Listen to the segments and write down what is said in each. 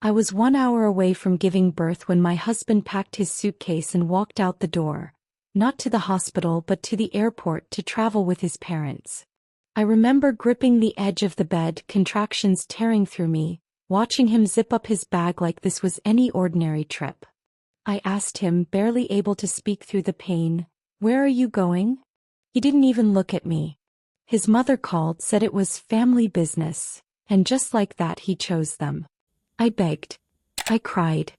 I was 1 hour away from giving birth when my husband packed his suitcase and walked out the door, not to the hospital but to the airport to travel with his parents. I remember gripping the edge of the bed, contractions tearing through me, watching him zip up his bag like this was any ordinary trip. I asked him, barely able to speak through the pain, "Where are you going?" He didn't even look at me. His mother called, said it was family business, and just like that he chose them. I begged. I cried.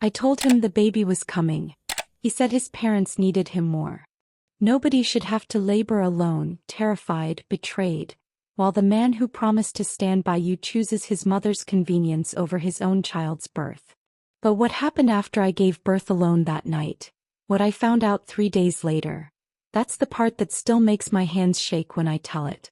I told him the baby was coming. He said his parents needed him more. Nobody should have to labor alone, terrified, betrayed, while the man who promised to stand by you chooses his mother's convenience over his own child's birth. But what happened after I gave birth alone that night? What I found out 3 days later. That's the part that still makes my hands shake when I tell it.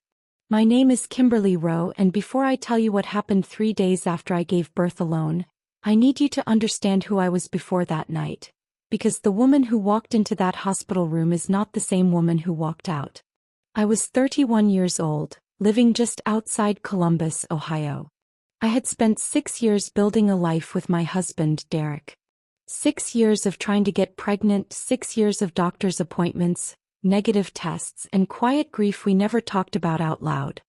My name is Kimberly Rowe, and before I tell you what happened 3 days after I gave birth alone, I need you to understand who I was before that night. Because the woman who walked into that hospital room is not the same woman who walked out. I was 31 years old, living just outside Columbus, Ohio. I had spent 6 years building a life with my husband, Derek. 6 years of trying to get pregnant, 6 years of doctor's appointments, negative tests, and quiet grief we never talked about out loud.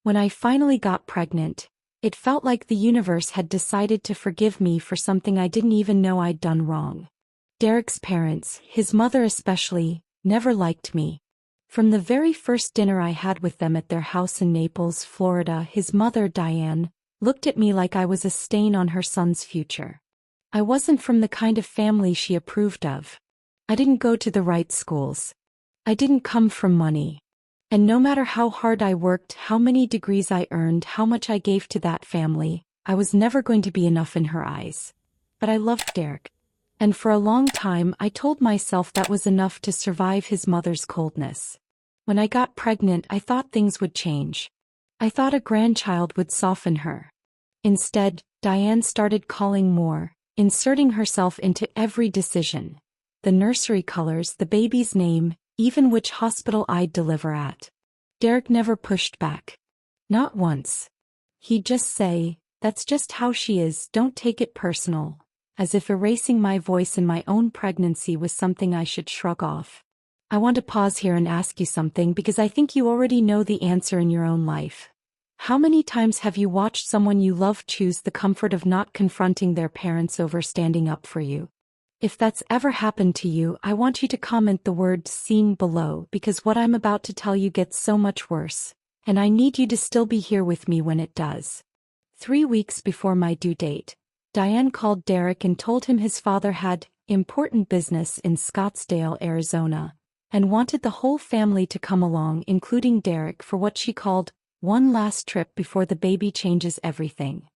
When I finally got pregnant, it felt like the universe had decided to forgive me for something I didn't even know I'd done wrong. Derek's parents, his mother especially, never liked me. From the very first dinner I had with them at their house in Naples, Florida, his mother, Diane, looked at me like I was a stain on her son's future. I wasn't from the kind of family she approved of. I didn't go to the right schools. I didn't come from money. And no matter how hard I worked, how many degrees I earned, how much I gave to that family, I was never going to be enough in her eyes. But I loved Derek. And for a long time I told myself that was enough to survive his mother's coldness. When I got pregnant, I thought things would change. I thought a grandchild would soften her. Instead, Diane started calling more, inserting herself into every decision. The nursery colors, the baby's name, even which hospital I'd deliver at. Derek never pushed back. Not once. He'd just say, "That's just how she is, don't take it personal," as if erasing my voice in my own pregnancy was something I should shrug off. I want to pause here and ask you something because I think you already know the answer in your own life. How many times have you watched someone you love choose the comfort of not confronting their parents over standing up for you? If that's ever happened to you, I want you to comment the word "seen" below because what I'm about to tell you gets so much worse, and I need you to still be here with me when it does. 3 weeks before my due date, Diane called Derek and told him his father had important business in Scottsdale, Arizona, and wanted the whole family to come along, including Derek, for what she called one last trip before the baby changes everything.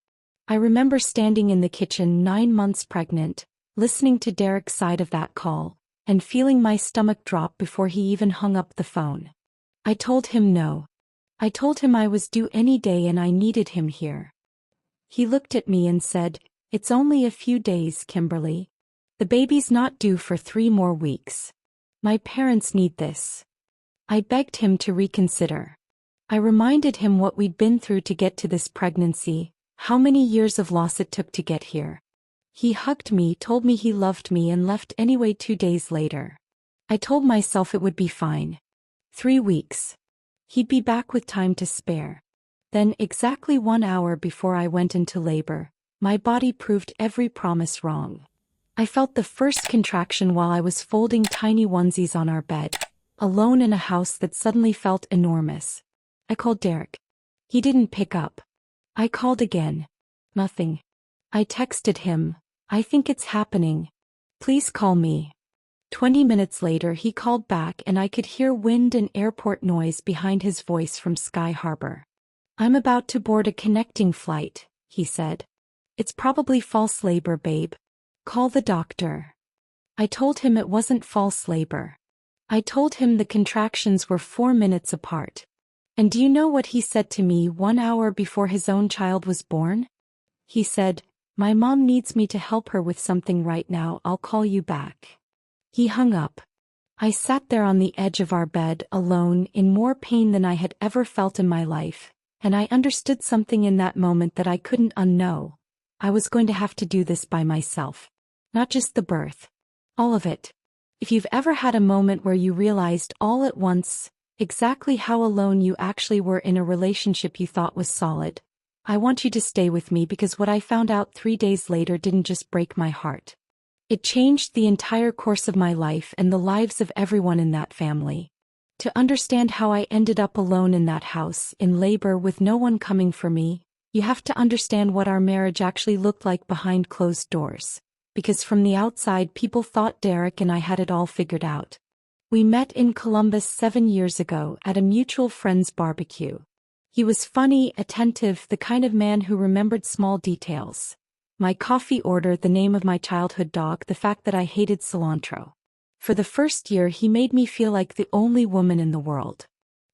I remember standing in the kitchen 9 months pregnant, listening to Derek's side of that call, and feeling my stomach drop before he even hung up the phone. I told him no. I told him I was due any day and I needed him here. He looked at me and said, "It's only a few days, Kimberly. The baby's not due for 3 more weeks. My parents need this." I begged him to reconsider. I reminded him what we'd been through to get to this pregnancy, how many years of loss it took to get here. He hugged me, told me he loved me, and left anyway 2 days later. I told myself it would be fine. 3 weeks. He'd be back with time to spare. Then, exactly 1 hour before I went into labor, my body proved every promise wrong. I felt the first contraction while I was folding tiny onesies on our bed, alone in a house that suddenly felt enormous. I called Derek. He didn't pick up. I called again. Nothing. I texted him, "I think it's happening. Please call me." 20 minutes later he called back and I could hear wind and airport noise behind his voice from Sky Harbor. "I'm about to board a connecting flight," he said. "It's probably false labor, babe. Call the doctor." I told him it wasn't false labor. I told him the contractions were 4 minutes apart. And do you know what he said to me 1 hour before his own child was born? He said, "My mom needs me to help her with something right now, I'll call you back." He hung up. I sat there on the edge of our bed, alone, in more pain than I had ever felt in my life, and I understood something in that moment that I couldn't unknow. I was going to have to do this by myself. Not just the birth. All of it. If you've ever had a moment where you realized all at once exactly how alone you actually were in a relationship you thought was solid, I want you to stay with me because what I found out 3 days later didn't just break my heart. It changed the entire course of my life and the lives of everyone in that family. To understand how I ended up alone in that house, in labor with no one coming for me, you have to understand what our marriage actually looked like behind closed doors. Because from the outside people thought Derek and I had it all figured out. We met in Columbus 7 years ago at a mutual friend's barbecue. He was funny, attentive, the kind of man who remembered small details. My coffee order, the name of my childhood dog, the fact that I hated cilantro. For the first year he made me feel like the only woman in the world.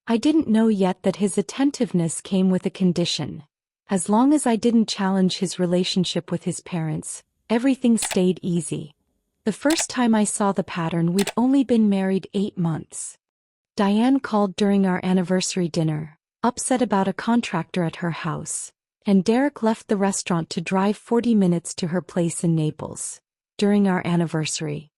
I didn't know yet that his attentiveness came with a condition. As long as I didn't challenge his relationship with his parents, everything stayed easy. The first time I saw the pattern, we'd only been married 8 months. Diane called during our anniversary dinner, upset about a contractor at her house, and Derek left the restaurant to drive 40 minutes to her place in Naples. During our anniversary.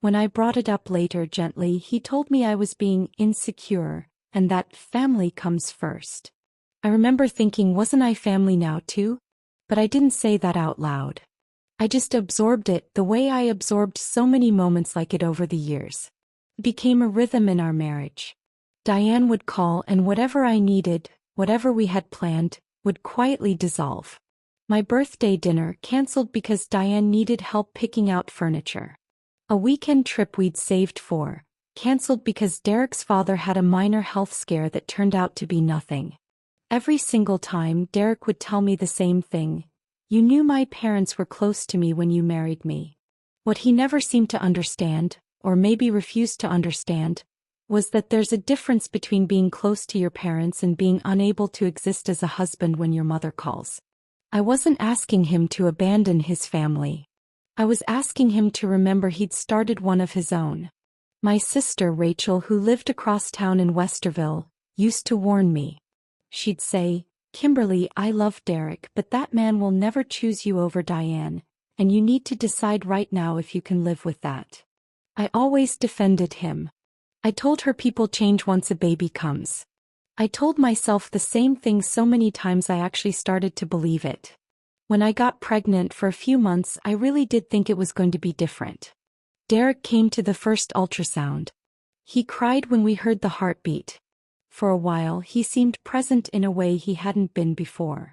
When I brought it up later gently, he told me I was being insecure, and that family comes first. I remember thinking, wasn't I family now too? But I didn't say that out loud. I just absorbed it the way I absorbed so many moments like it over the years. It became a rhythm in our marriage. Diane would call and whatever I needed, whatever we had planned, would quietly dissolve. My birthday dinner canceled because Diane needed help picking out furniture. A weekend trip we'd saved for, canceled because Derek's father had a minor health scare that turned out to be nothing. Every single time Derek would tell me the same thing. You knew my parents were close to me when you married me. What he never seemed to understand, or maybe refused to understand, was that there's a difference between being close to your parents and being unable to exist as a husband when your mother calls. I wasn't asking him to abandon his family. I was asking him to remember he'd started one of his own. My sister Rachel, who lived across town in Westerville, used to warn me. She'd say, Kimberly, I love Derek, but that man will never choose you over Diane, and you need to decide right now if you can live with that. I always defended him. I told her people change once a baby comes. I told myself the same thing so many times I actually started to believe it. When I got pregnant for a few months, I really did think it was going to be different. Derek came to the first ultrasound. He cried when we heard the heartbeat. For a while he seemed present in a way he hadn't been before.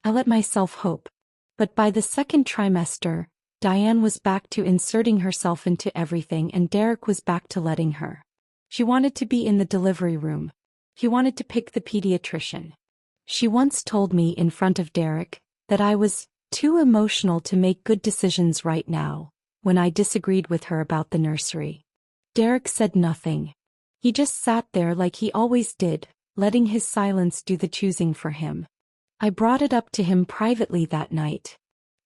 I let myself hope. But by the second trimester, Diane was back to inserting herself into everything and Derek was back to letting her. She wanted to be in the delivery room. He wanted to pick the pediatrician. She once told me in front of Derek that I was too emotional to make good decisions right now, when I disagreed with her about the nursery. Derek said nothing. He just sat there like he always did, letting his silence do the choosing for him. I brought it up to him privately that night.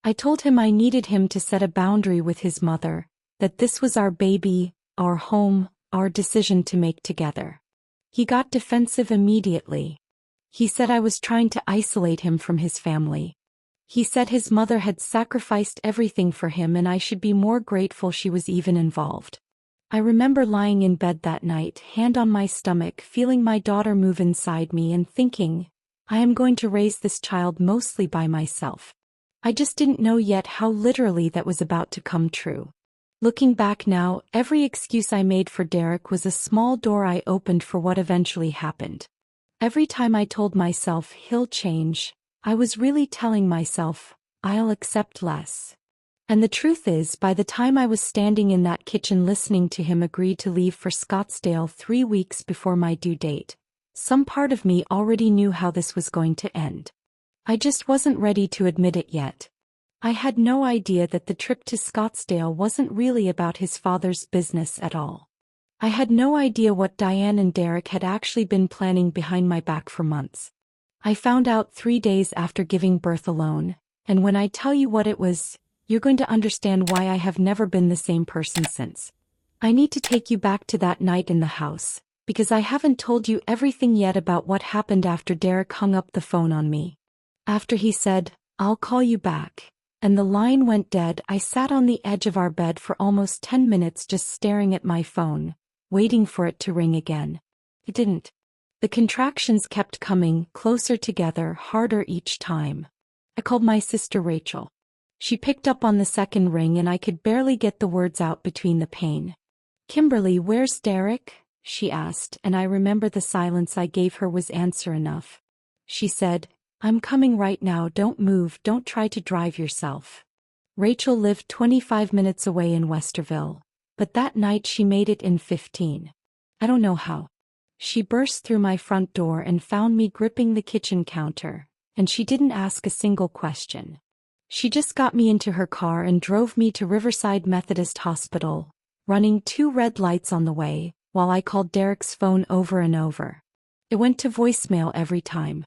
I told him I needed him to set a boundary with his mother, that this was our baby, our home, our decision to make together. He got defensive immediately. He said I was trying to isolate him from his family. He said his mother had sacrificed everything for him and I should be more grateful she was even involved. I remember lying in bed that night, hand on my stomach, feeling my daughter move inside me and thinking, I am going to raise this child mostly by myself. I just didn't know yet how literally that was about to come true. Looking back now, every excuse I made for Derek was a small door I opened for what eventually happened. Every time I told myself he'll change, I was really telling myself, I'll accept less. And the truth is, by the time I was standing in that kitchen listening to him agree to leave for Scottsdale 3 weeks before my due date, some part of me already knew how this was going to end. I just wasn't ready to admit it yet. I had no idea that the trip to Scottsdale wasn't really about his father's business at all. I had no idea what Diane and Derek had actually been planning behind my back for months. I found out 3 days after giving birth alone, and when I tell you what it was, you're going to understand why I have never been the same person since. I need to take you back to that night in the house, because I haven't told you everything yet about what happened after Derek hung up the phone on me. After he said, I'll call you back, And the line went dead. I sat on the edge of our bed for almost 10 minutes just staring at my phone, waiting for it to ring again. It didn't. The contractions kept coming, closer together, harder each time. I called my sister Rachel. She picked up on the second ring and I could barely get the words out between the pain. "Kimberly, where's Derek?" she asked, and I remember the silence I gave her was answer enough. She said, "I'm coming right now, don't move, don't try to drive yourself." Rachel lived 25 minutes away in Westerville, but that night she made it in 15. I don't know how. She burst through my front door and found me gripping the kitchen counter, and she didn't ask a single question. She just got me into her car and drove me to Riverside Methodist Hospital, running 2 red lights on the way, while I called Derek's phone over and over. It went to voicemail every time.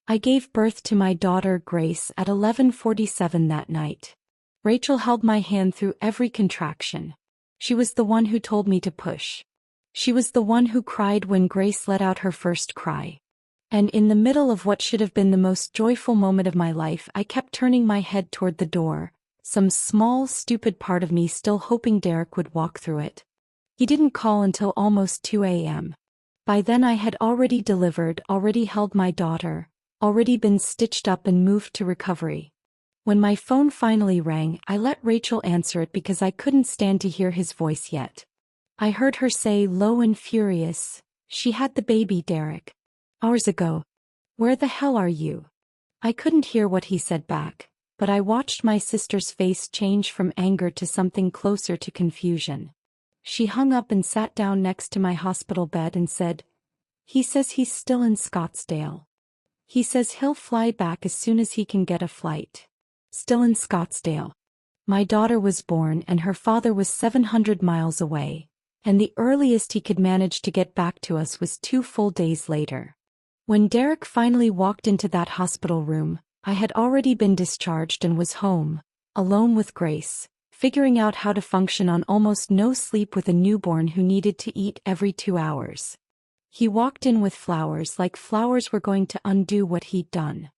I gave birth to my daughter Grace at 11:47 that night. Rachel held my hand through every contraction. She was the one who told me to push. She was the one who cried when Grace let out her first cry. And in the middle of what should have been the most joyful moment of my life, I kept turning my head toward the door, some small, stupid part of me still hoping Derek would walk through it. He didn't call until almost 2 a.m. By then I had already delivered, already held my daughter, already been stitched up and moved to recovery. When my phone finally rang, I let Rachel answer it because I couldn't stand to hear his voice yet. I heard her say, low and furious, "She had the baby, Derek. Hours ago. Where the hell are you?" I couldn't hear what he said back, but I watched my sister's face change from anger to something closer to confusion. She hung up and sat down next to my hospital bed and said, "He says he's still in Scottsdale. He says he'll fly back as soon as he can get a flight." Still in Scottsdale. My daughter was born and her father was 700 miles away, and the earliest he could manage to get back to us was 2 full days later. When Derek finally walked into that hospital room, I had already been discharged and was home, alone with Grace, figuring out how to function on almost no sleep with a newborn who needed to eat every 2 hours. He walked in with flowers, like flowers were going to undo what he'd done.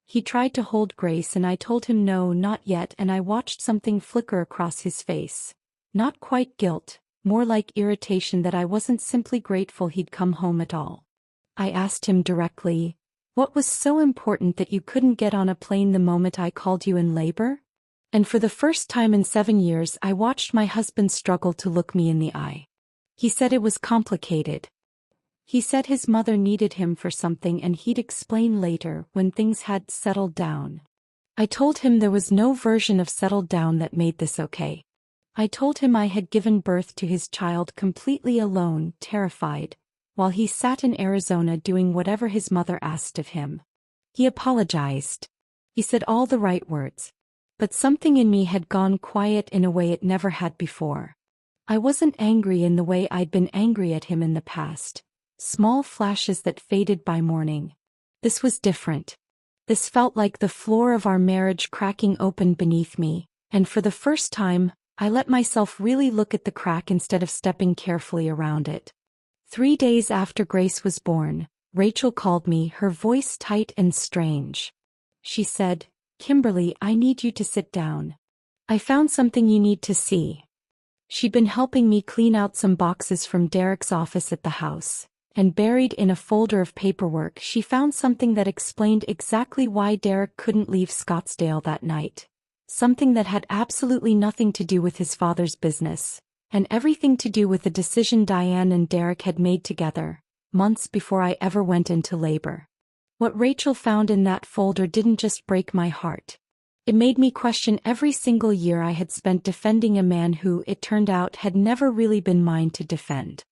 He tried to hold Grace and I told him no, not yet, and I watched something flicker across his face. Not quite guilt, more like irritation that I wasn't simply grateful he'd come home at all. I asked him directly, "What was so important that you couldn't get on a plane the moment I called you in labor?" And for the first time in 7 years I watched my husband struggle to look me in the eye. He said it was complicated. He said his mother needed him for something and he'd explain later when things had settled down. I told him there was no version of settled down that made this okay. I told him I had given birth to his child completely alone, terrified, while he sat in Arizona doing whatever his mother asked of him. He apologized. He said all the right words. But something in me had gone quiet in a way it never had before. I wasn't angry in the way I'd been angry at him in the past. Small flashes that faded by morning. This was different. This felt like the floor of our marriage cracking open beneath me, and for the first time, I let myself really look at the crack instead of stepping carefully around it. 3 days after Grace was born, Rachel called me, her voice tight and strange. She said, "Kimberly, I need you to sit down. I found something you need to see." She'd been helping me clean out some boxes from Derek's office at the house, and buried in a folder of paperwork she found something that explained exactly why Derek couldn't leave Scottsdale that night. Something that had absolutely nothing to do with his father's business, and everything to do with the decision Diane and Derek had made together, months before I ever went into labor. What Rachel found in that folder didn't just break my heart. It made me question every single year I had spent defending a man who, it turned out, had never really been mine to defend.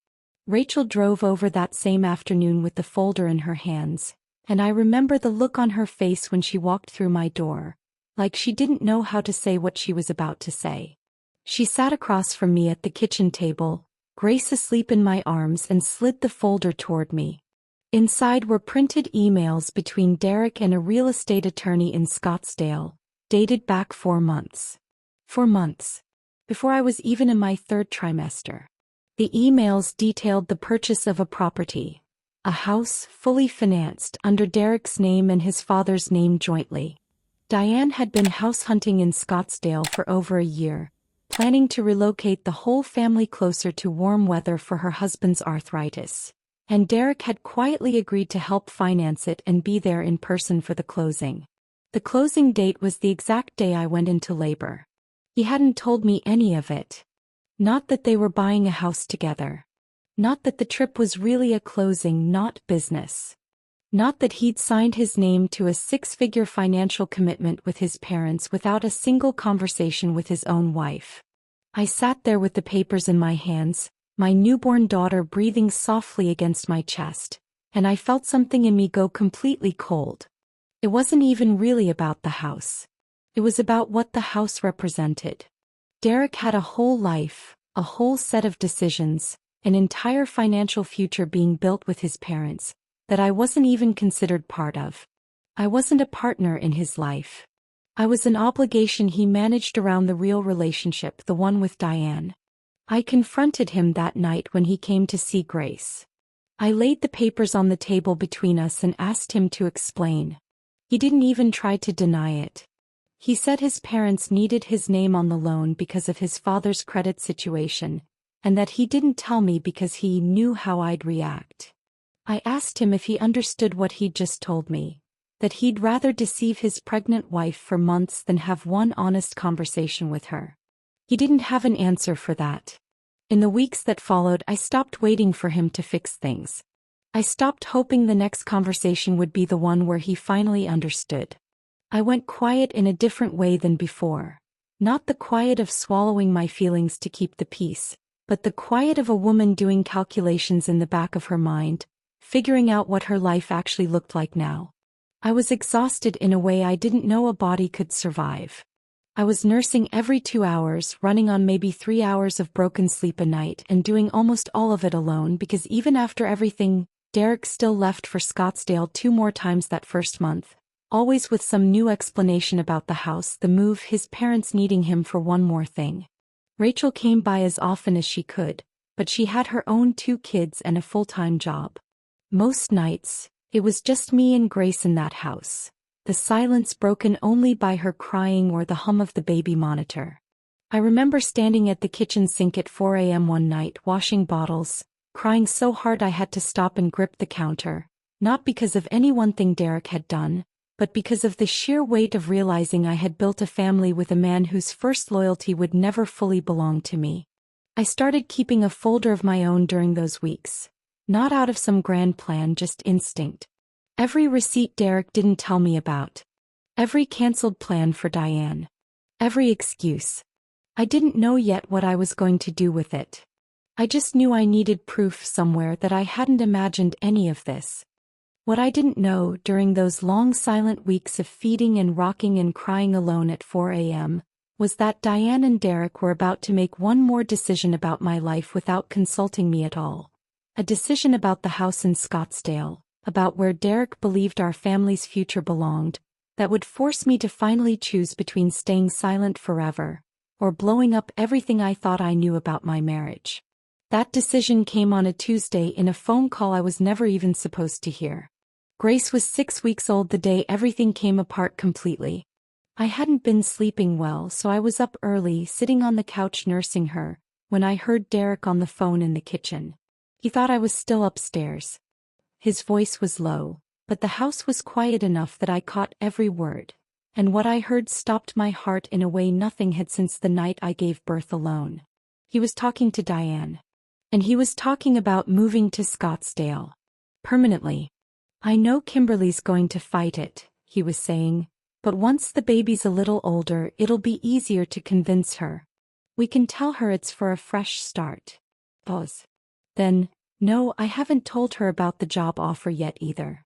Rachel drove over that same afternoon with the folder in her hands, and I remember the look on her face when she walked through my door, like she didn't know how to say what she was about to say. She sat across from me at the kitchen table, Grace asleep in my arms, and slid the folder toward me. Inside were printed emails between Derek and a real estate attorney in Scottsdale, dated back 4 months. 4 months. Before I was even in my 3rd trimester. The emails detailed the purchase of a property, a house fully financed under Derek's name and his father's name jointly. Diane had been house hunting in Scottsdale for over a year, planning to relocate the whole family closer to warm weather for her husband's arthritis. And Derek had quietly agreed to help finance it and be there in person for the closing. The closing date was the exact day I went into labor. He hadn't told me any of it. Not that they were buying a house together. Not that the trip was really a closing, not business. Not that he'd signed his name to a six-figure financial commitment with his parents without a single conversation with his own wife. I sat there with the papers in my hands, my newborn daughter breathing softly against my chest, and I felt something in me go completely cold. It wasn't even really about the house. It was about what the house represented. Derek had a whole life, a whole set of decisions, an entire financial future being built with his parents, that I wasn't even considered part of. I wasn't a partner in his life. I was an obligation he managed around the real relationship, the one with Diane. I confronted him that night when he came to see Grace. I laid the papers on the table between us and asked him to explain. He didn't even try to deny it. He said his parents needed his name on the loan because of his father's credit situation, and that he didn't tell me because he knew how I'd react. I asked him if he understood what he'd just told me, that he'd rather deceive his pregnant wife for months than have one honest conversation with her. He didn't have an answer for that. In the weeks that followed, I stopped waiting for him to fix things. I stopped hoping the next conversation would be the one where he finally understood. I went quiet in a different way than before. Not the quiet of swallowing my feelings to keep the peace, but the quiet of a woman doing calculations in the back of her mind, figuring out what her life actually looked like now. I was exhausted in a way I didn't know a body could survive. I was nursing every 2 hours, running on maybe 3 hours of broken sleep a night and doing almost all of it alone because even after everything, Derek still left for Scottsdale 2 more times that first month, always with some new explanation about the house, the move, his parents needing him for one more thing. Rachel came by as often as she could, but she had her own 2 kids and a full-time job. Most nights, it was just me and Grace in that house, the silence broken only by her crying or the hum of the baby monitor. I remember standing at the kitchen sink at 4 a.m. one night washing bottles, crying so hard I had to stop and grip the counter, not because of any one thing Derek had done, but because of the sheer weight of realizing I had built a family with a man whose first loyalty would never fully belong to me. I started keeping a folder of my own during those weeks, not out of some grand plan, just instinct. Every receipt Derek didn't tell me about. Every canceled plan for Diane. Every excuse. I didn't know yet what I was going to do with it. I just knew I needed proof somewhere that I hadn't imagined any of this. What I didn't know during those long silent weeks of feeding and rocking and crying alone at 4 a.m. was that Diane and Derek were about to make one more decision about my life without consulting me at all. A decision about the house in Scottsdale, about where Derek believed our family's future belonged, that would force me to finally choose between staying silent forever or blowing up everything I thought I knew about my marriage. That decision came on a Tuesday in a phone call I was never even supposed to hear. Grace was 6 weeks old the day everything came apart completely. I hadn't been sleeping well, so I was up early, sitting on the couch nursing her, when I heard Derek on the phone in the kitchen. He thought I was still upstairs. His voice was low, but the house was quiet enough that I caught every word, and what I heard stopped my heart in a way nothing had since the night I gave birth alone. He was talking to Diane. And he was talking about moving to Scottsdale. Permanently. I know Kimberly's going to fight it, he was saying, but once the baby's a little older, it'll be easier to convince her. We can tell her it's for a fresh start. Pause. Then, no, I haven't told her about the job offer yet either.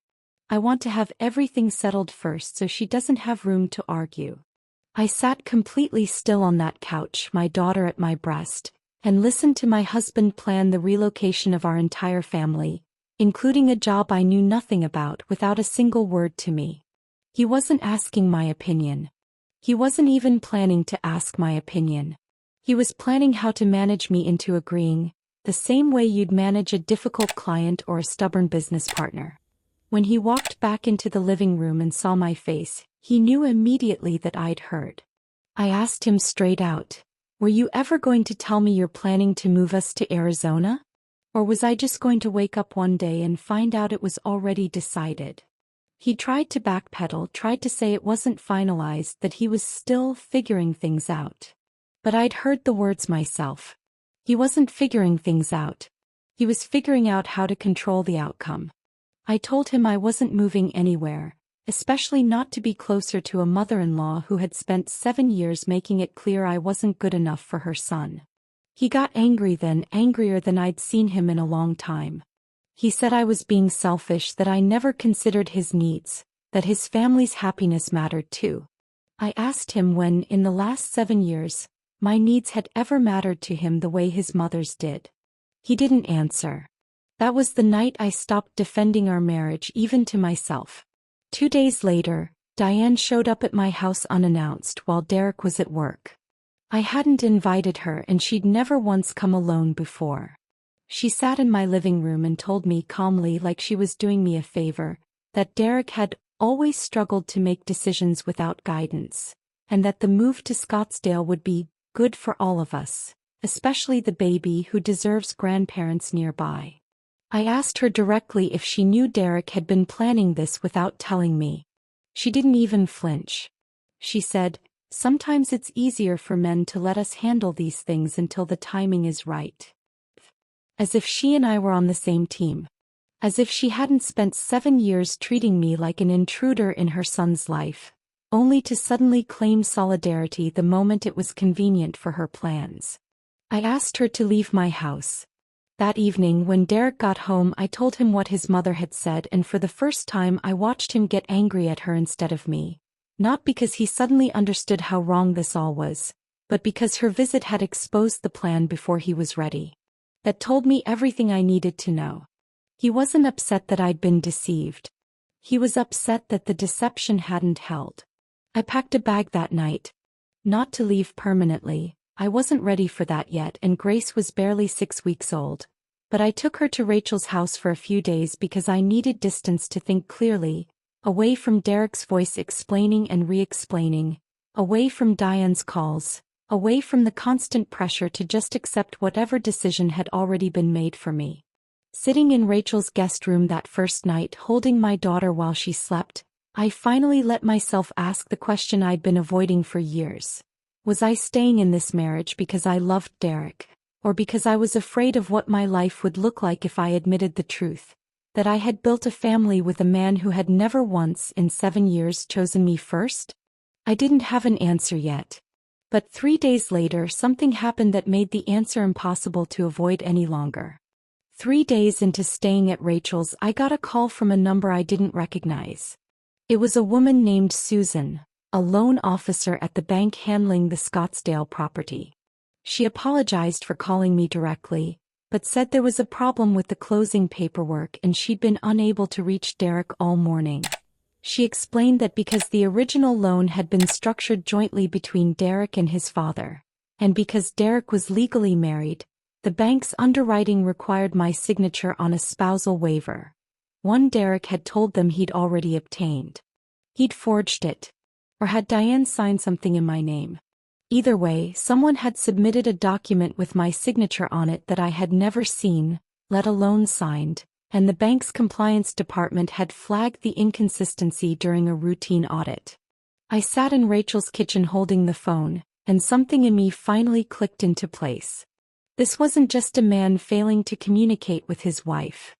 I want to have everything settled first so she doesn't have room to argue. I sat completely still on that couch, my daughter at my breast, and listened to my husband plan the relocation of our entire family, including a job I knew nothing about, without a single word to me. He wasn't asking my opinion. He wasn't even planning to ask my opinion. He was planning how to manage me into agreeing, the same way you'd manage a difficult client or a stubborn business partner. When he walked back into the living room and saw my face, He knew immediately that I'd heard. I asked him straight out, "Were you ever going to tell me you're planning to move us to Arizona? Or was I just going to wake up one day and find out it was already decided?" He tried to backpedal, tried to say it wasn't finalized, that he was still figuring things out. But I'd heard the words myself. He wasn't figuring things out. He was figuring out how to control the outcome. I told him I wasn't moving anywhere, especially not to be closer to a mother-in-law who had spent 7 years making it clear I wasn't good enough for her son. He got angry then, angrier than I'd seen him in a long time. He said I was being selfish, that I never considered his needs, that his family's happiness mattered too. I asked him when, in the last 7 years, my needs had ever mattered to him the way his mother's did. He didn't answer. That was the night I stopped defending our marriage even to myself. 2 days later, Diane showed up at my house unannounced while Derek was at work. I hadn't invited her and she'd never once come alone before. She sat in my living room and told me calmly, like she was doing me a favor, that Derek had always struggled to make decisions without guidance, and that the move to Scottsdale would be good for all of us, especially the baby who deserves grandparents nearby. I asked her directly if she knew Derek had been planning this without telling me. She didn't even flinch. She said, "Sometimes it's easier for men to let us handle these things until the timing is right." As if she and I were on the same team. As if she hadn't spent 7 years treating me like an intruder in her son's life, only to suddenly claim solidarity the moment it was convenient for her plans. I asked her to leave my house. That evening when Derek got home, I told him what his mother had said, and for the first time I watched him get angry at her instead of me. Not because he suddenly understood how wrong this all was, but because her visit had exposed the plan before he was ready. That told me everything I needed to know. He wasn't upset that I'd been deceived. He was upset that the deception hadn't held. I packed a bag that night. Not to leave permanently, I wasn't ready for that yet, and Grace was barely 6 weeks old. But I took her to Rachel's house for a few days because I needed distance to think clearly, away from Derek's voice explaining and re-explaining, away from Diane's calls, away from the constant pressure to just accept whatever decision had already been made for me. Sitting in Rachel's guest room that first night, holding my daughter while she slept, I finally let myself ask the question I'd been avoiding for years. Was I staying in this marriage because I loved Derek, or because I was afraid of what my life would look like if I admitted the truth, that I had built a family with a man who had never once in 7 years chosen me first? I didn't have an answer yet. But 3 days later, something happened that made the answer impossible to avoid any longer. 3 days into staying at Rachel's, I got a call from a number I didn't recognize. It was a woman named Susan, a loan officer at the bank handling the Scottsdale property. She apologized for calling me directly, but said there was a problem with the closing paperwork and she'd been unable to reach Derek all morning. She explained that because the original loan had been structured jointly between Derek and his father, and because Derek was legally married, the bank's underwriting required my signature on a spousal waiver, one Derek had told them he'd already obtained. He'd forged it. Or had Diane signed something in my name? Either way, someone had submitted a document with my signature on it that I had never seen, let alone signed, and the bank's compliance department had flagged the inconsistency during a routine audit. I sat in Rachel's kitchen holding the phone, and something in me finally clicked into place. This wasn't just a man failing to communicate with his wife.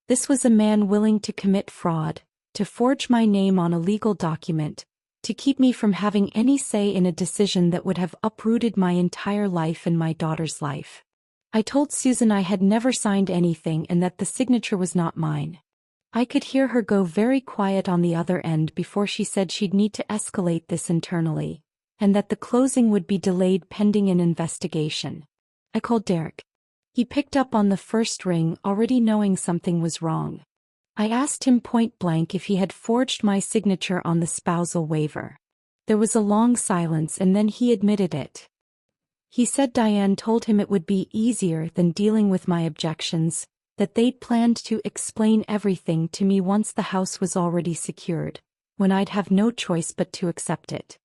This was a man willing to commit fraud, to forge my name on a legal document, to keep me from having any say in a decision that would have uprooted my entire life and my daughter's life. I told Susan I had never signed anything and that the signature was not mine. I could hear her go very quiet on the other end before she said she'd need to escalate this internally, and that the closing would be delayed pending an investigation. I called Derek. He picked up on the first ring, already knowing something was wrong. I asked him point blank if he had forged my signature on the spousal waiver. There was a long silence and then he admitted it. He said Diane told him it would be easier than dealing with my objections, that they'd planned to explain everything to me once the house was already secured, when I'd have no choice but to accept it.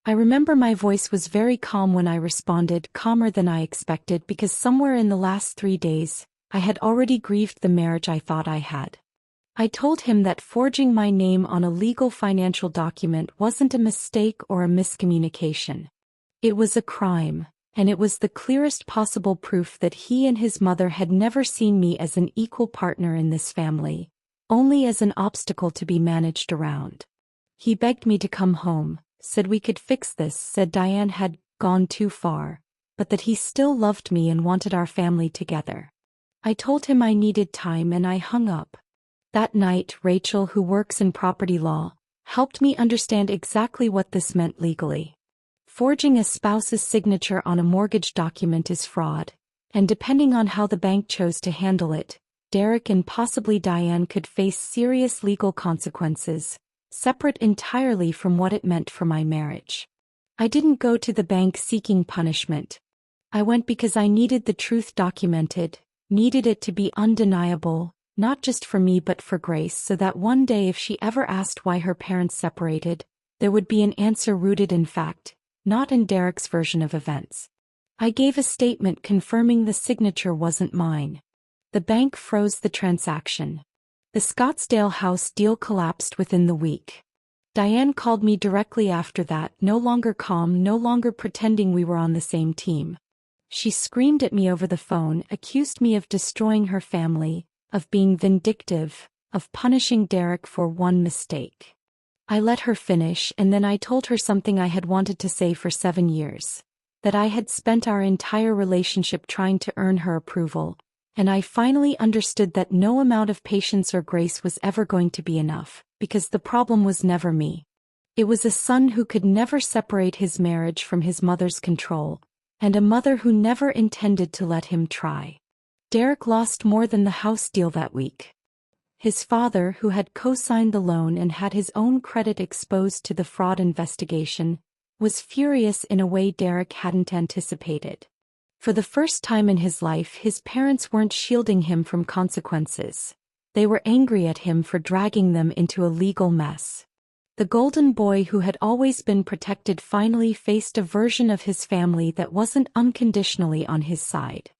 I remember my voice was very calm when I responded, calmer than I expected because somewhere in the last 3 days, I had already grieved the marriage I thought I had. I told him that forging my name on a legal financial document wasn't a mistake or a miscommunication. It was a crime, and it was the clearest possible proof that he and his mother had never seen me as an equal partner in this family, only as an obstacle to be managed around. He begged me to come home, said we could fix this, said Diane had gone too far, but that he still loved me and wanted our family together. I told him I needed time and I hung up. That night, Rachel, who works in property law, helped me understand exactly what this meant legally. Forging a spouse's signature on a mortgage document is fraud, and depending on how the bank chose to handle it, Derek and possibly Diane could face serious legal consequences, separate entirely from what it meant for my marriage. I didn't go to the bank seeking punishment. I went because I needed the truth documented, needed it to be undeniable, not just for me but for Grace, so that one day if she ever asked why her parents separated, there would be an answer rooted in fact, not in Derek's version of events. I gave a statement confirming the signature wasn't mine. The bank froze the transaction. The Scottsdale house deal collapsed within the week. Diane called me directly after that, no longer calm, no longer pretending we were on the same team. She screamed at me over the phone, accused me of destroying her family, of being vindictive, of punishing Derek for one mistake. I let her finish, and then I told her something I had wanted to say for 7 years. That I had spent our entire relationship trying to earn her approval, and I finally understood that no amount of patience or grace was ever going to be enough, because the problem was never me. It was a son who could never separate his marriage from his mother's control, and a mother who never intended to let him try. Derek lost more than the house deal that week. His father, who had co-signed the loan and had his own credit exposed to the fraud investigation, was furious in a way Derek hadn't anticipated. For the first time in his life, his parents weren't shielding him from consequences. They were angry at him for dragging them into a legal mess. The golden boy who had always been protected finally faced a version of his family that wasn't unconditionally on his side.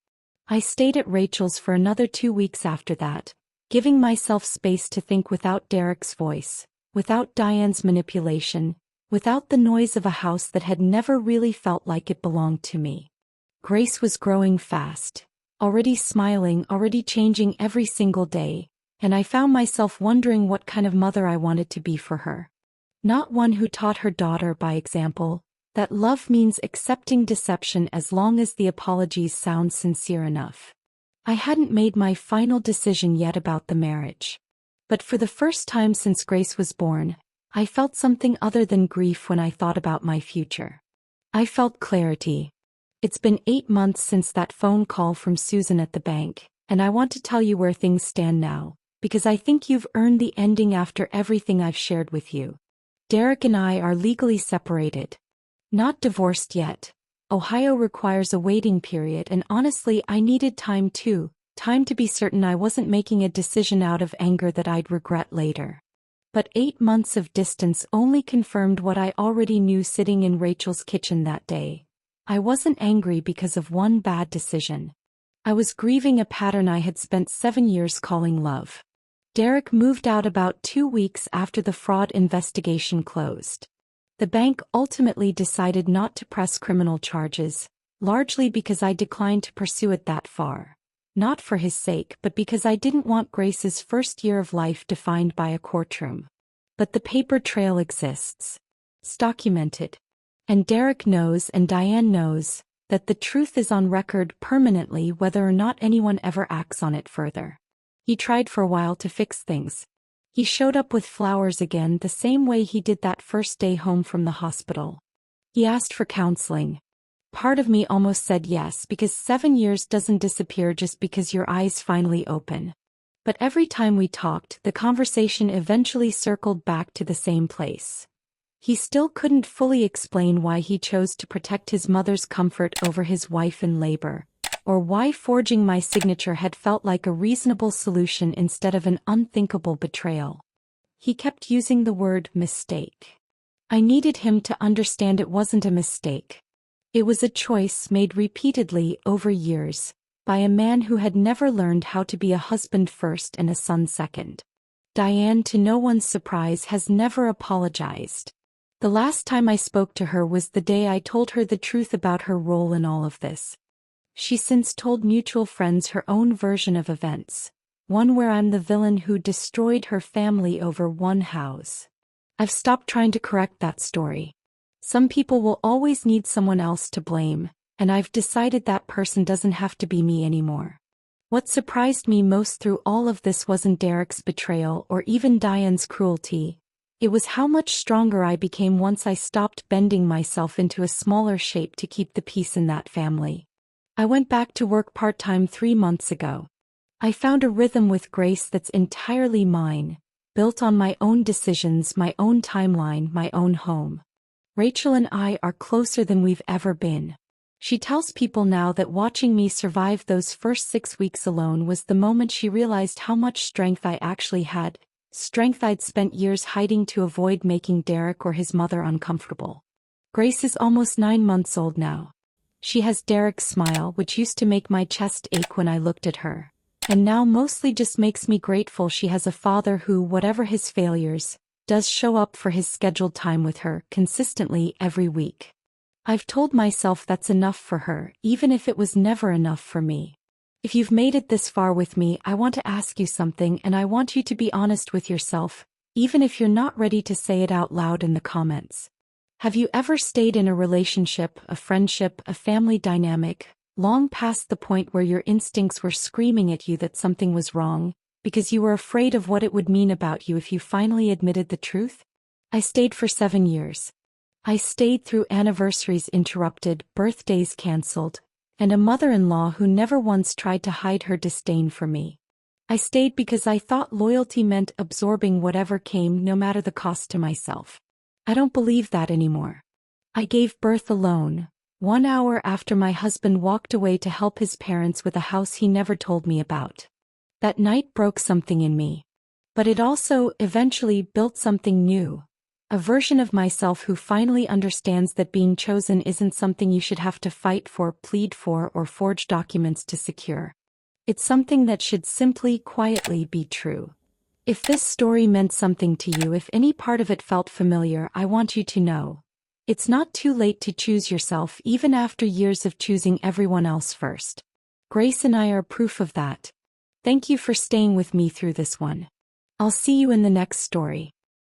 I stayed at Rachel's for another 2 weeks after that, giving myself space to think without Derek's voice, without Diane's manipulation, without the noise of a house that had never really felt like it belonged to me. Grace was growing fast, already smiling, already changing every single day, and I found myself wondering what kind of mother I wanted to be for her. Not one who taught her daughter by example, that love means accepting deception as long as the apologies sound sincere enough. I hadn't made my final decision yet about the marriage. But for the first time since Grace was born, I felt something other than grief when I thought about my future. I felt clarity. It's been 8 months since that phone call from Susan at the bank, and I want to tell you where things stand now, because I think you've earned the ending after everything I've shared with you. Derek and I are legally separated. Not divorced yet. Ohio requires a waiting period, and honestly I needed time too, time to be certain I wasn't making a decision out of anger that I'd regret later. But 8 months of distance only confirmed what I already knew sitting in Rachel's kitchen that day. I wasn't angry because of one bad decision. I was grieving a pattern I had spent 7 years calling love. Derek moved out about 2 weeks after the fraud investigation closed. The bank ultimately decided not to press criminal charges, largely because I declined to pursue it that far. Not for his sake, but because I didn't want Grace's first year of life defined by a courtroom. But the paper trail exists. It's documented. And Derek knows and Diane knows that the truth is on record permanently whether or not anyone ever acts on it further. He tried for a while to fix things. He showed up with flowers again the same way he did that first day home from the hospital. He asked for counseling. Part of me almost said yes, because 7 years doesn't disappear just because your eyes finally open. But every time we talked, the conversation eventually circled back to the same place. He still couldn't fully explain why he chose to protect his mother's comfort over his wife in labor, or why forging my signature had felt like a reasonable solution instead of an unthinkable betrayal. He kept using the word mistake. I needed him to understand it wasn't a mistake. It was a choice made repeatedly over years, by a man who had never learned how to be a husband first and a son second. Diane, to no one's surprise, has never apologized. The last time I spoke to her was the day I told her the truth about her role in all of this. She's since told mutual friends her own version of events, one where I'm the villain who destroyed her family over one house. I've stopped trying to correct that story. Some people will always need someone else to blame, and I've decided that person doesn't have to be me anymore. What surprised me most through all of this wasn't Derek's betrayal or even Diane's cruelty. It was how much stronger I became once I stopped bending myself into a smaller shape to keep the peace in that family. I went back to work part-time 3 months ago. I found a rhythm with Grace that's entirely mine, built on my own decisions, my own timeline, my own home. Rachel and I are closer than we've ever been. She tells people now that watching me survive those first 6 weeks alone was the moment she realized how much strength I actually had, strength I'd spent years hiding to avoid making Derek or his mother uncomfortable. Grace is almost 9 months old now. She has Derek's smile, which used to make my chest ache when I looked at her, and now mostly just makes me grateful she has a father who, whatever his failures, does show up for his scheduled time with her consistently every week. I've told myself that's enough for her, even if it was never enough for me. If you've made it this far with me, I want to ask you something, and I want you to be honest with yourself, even if you're not ready to say it out loud in the comments. Have you ever stayed in a relationship, a friendship, a family dynamic, long past the point where your instincts were screaming at you that something was wrong, because you were afraid of what it would mean about you if you finally admitted the truth? I stayed for 7 years. I stayed through anniversaries interrupted, birthdays cancelled, and a mother-in-law who never once tried to hide her disdain for me. I stayed because I thought loyalty meant absorbing whatever came, no matter the cost to myself. I don't believe that anymore. I gave birth alone, 1 hour after my husband walked away to help his parents with a house he never told me about. That night broke something in me. But it also eventually built something new. A version of myself who finally understands that being chosen isn't something you should have to fight for, plead for, or forge documents to secure. It's something that should simply, quietly be true. If this story meant something to you, if any part of it felt familiar, I want you to know. It's not too late to choose yourself, even after years of choosing everyone else first. Grace and I are proof of that. Thank you for staying with me through this one. I'll see you in the next story.